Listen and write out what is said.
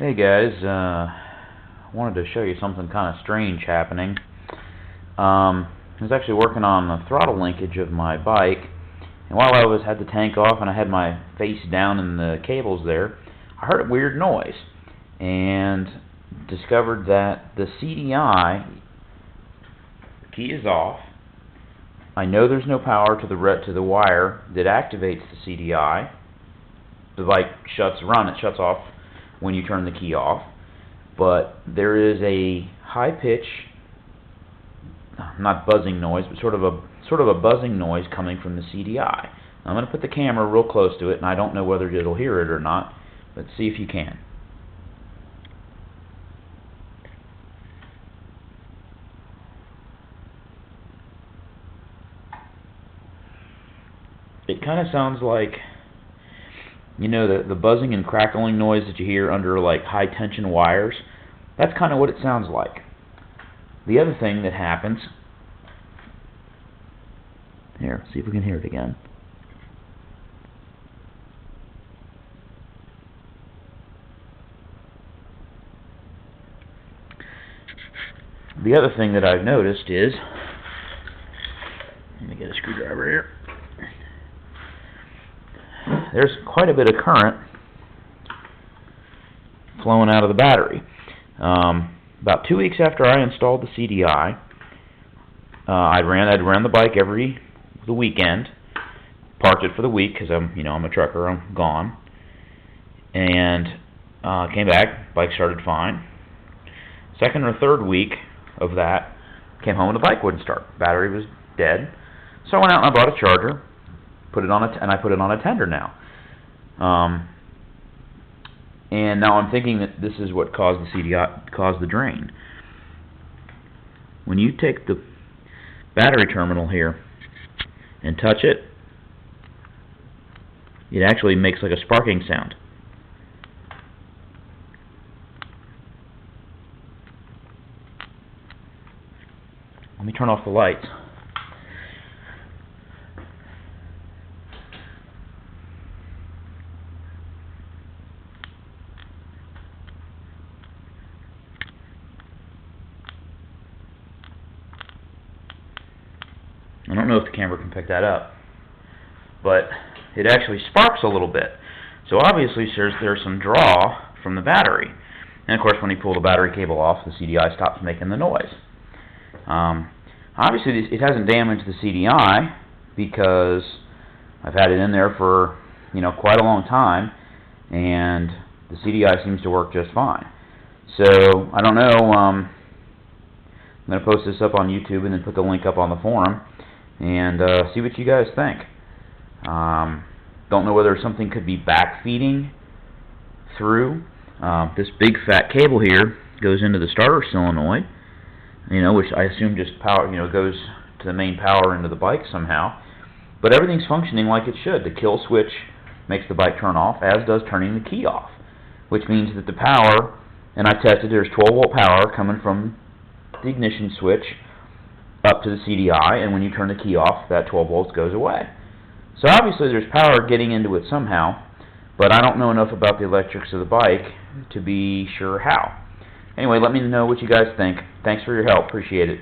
Hey guys, wanted to show you something kind of strange happening. I was actually working on the throttle linkage of my bike, and while I had the tank off and I had my face down in the cables there, I heard a weird noise and discovered that the CDI key is off. I know there's no power to the wire that activates the CDI. The bike shuts off when you turn the key off, but there is a high pitch, not buzzing noise, but sort of a buzzing noise coming from the CDI. I'm going to put the camera real close to it, and I don't know whether it'll hear it or not, but see if you can. It kind of sounds like, you know, the buzzing and crackling noise that you hear under like high tension wires. That's kind of what it sounds like. The other thing that happens, here, see if we can hear it again. The other thing that I've noticed is, let me get a screwdriver here. There's quite a bit of current flowing out of the battery. About 2 weeks after I installed the CDI, I'd ran the bike the weekend, parked it for the week because I'm a trucker, I'm gone, and came back, bike started fine. Second or third week of that, came home and the bike wouldn't start. Battery was dead, so I went out and I bought a charger, and I put it on a tender now. And now I'm thinking that this is what caused the drain. When you take the battery terminal here and touch it, it actually makes like a sparking sound. Let me turn off the lights. I don't know if the camera can pick that up, but it actually sparks a little bit. So obviously there's some draw from the battery. And of course when you pull the battery cable off, the CDI stops making the noise. Obviously it hasn't damaged the CDI because I've had it in there for quite a long time, and the CDI seems to work just fine. So I don't know. I'm going to post this up on YouTube and then put the link up on the forum and see what you guys think. Don't know whether something could be backfeeding through. This big fat cable here goes into the starter solenoid, which I assume just goes to the main power into the bike somehow. But everything's functioning like it should. The kill switch makes the bike turn off, as does turning the key off, which means that the power, and I tested, there's 12-volt power coming from the ignition switch up to the CDI, and when you turn the key off, that 12 volts goes away. So obviously there's power getting into it somehow, but I don't know enough about the electrics of the bike to be sure how. Anyway, let me know what you guys think. Thanks for your help. Appreciate it.